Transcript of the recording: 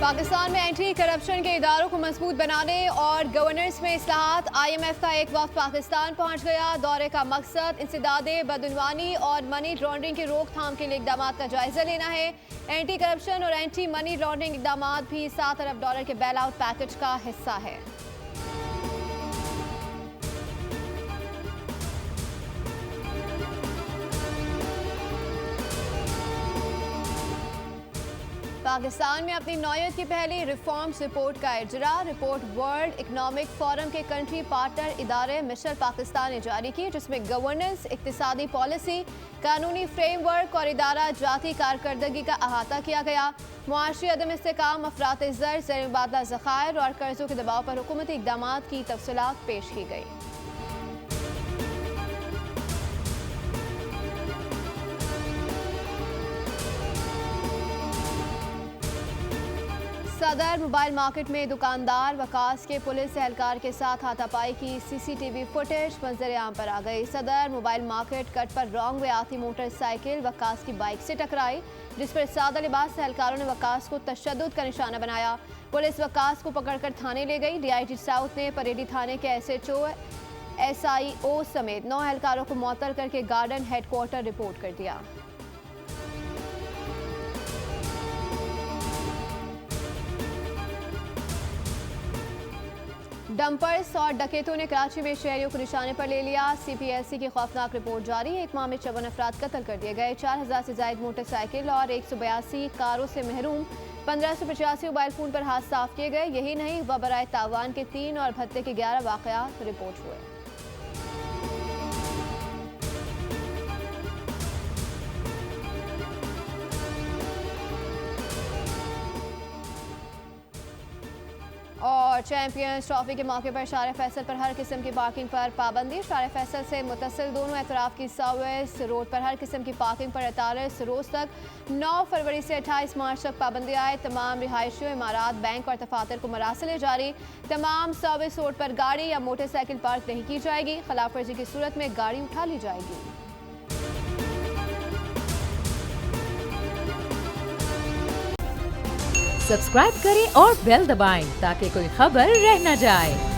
पाकिस्तान में anti corruption के इदारों को मजबूत बनाने और गवर्नेंस में इस्लाहात। IMF का एक वक्त पाकिस्तान पहुंच गया। दौरे का मकसद इंसदादे बदउनवानी और मनी लॉन्ड्रिंग की रोकथाम के लिए इकदाम का जायजा लेना है। एंटी करप्शन और एंटी मनी लॉन्ड्रिंग इकदाम भी $7 अरब के बेल आउट पैकेज का हिस्सा है। पाकिस्तान में अपनी नौयत की पहली रिफॉर्म्स रिपोर्ट का इजरा। रिपोर्ट वर्ल्ड इकनॉमिक फोरम के कंट्री पार्टनर इदारे मिशर पाकिस्तान ने जारी की, जिसमें गवर्नेंस, इक्तिसादी पॉलिसी, कानूनी फ्रेमवर्क और इदारा जाती कारकर्दगी का अहाता किया गया। मुआशी अदम इस्तेकाम, अफरात ज़र, ज़र मुबादला ज़खायर और कर्जों के दबाव पर हुकूमती इक़दाम की तफसीलात पेश की गई। सदर मोबाइल मार्केट में दुकानदार वकास के पुलिस एहलकार के साथ हाथापाई की CCTV फुटेज मंजर आम पर आ गई। सदर मोबाइल मार्केट कट पर रॉन्ग वे आती मोटरसाइकिल वकास की बाइक से टकराई, जिस पर सादा लिबास एहलकारों ने वकास को तशद्दुद का निशाना बनाया। पुलिस वकास को पकड़कर थाने ले गई। DIG साउथ ने परेडी थाने के SHO, SIO समेत 9 एहलकारों को मुअत्तल करके गार्डन हेडक्वार्टर रिपोर्ट कर दिया। डंपर्स और डकैतों ने कराची में शहरियों को निशाने पर ले लिया। CPSC की खौफनाक रिपोर्ट जारी है। एक माह में 54 अफराद कत्ल कर दिए गए। 4000 से ज्यादा मोटरसाइकिल और 182 कारों से महरूम 1585 मोबाइल फोन पर हाथ साफ किए गए। यही नहीं, बराए तावान के 3 और भत्ते के 11 वाकयात रिपोर्ट हुए। और चैंपियंस ट्रॉफी के मौके पर शार फैसल पर हर किस्म की पार्किंग पर पाबंदी। शार फैसल से मुतसिल दोनों एतराफ की साउथ रोड पर हर किस्म की पार्किंग पर 48 रोज तक 9 फरवरी से 28 मार्च तक पाबंदी आए। तमाम रिहायशियों, इमारात, बैंक और दफातर को मरासिल जारी। तमाम सर्विस रोड पर गाड़ी या मोटरसाइकिल पार्क नहीं की जाएगी। खिलाफ वर्जी की सूरत में गाड़ी उठा ली जाएगी। सब्सक्राइब करें और बेल दबाएं ताकि कोई खबर रह न जाए।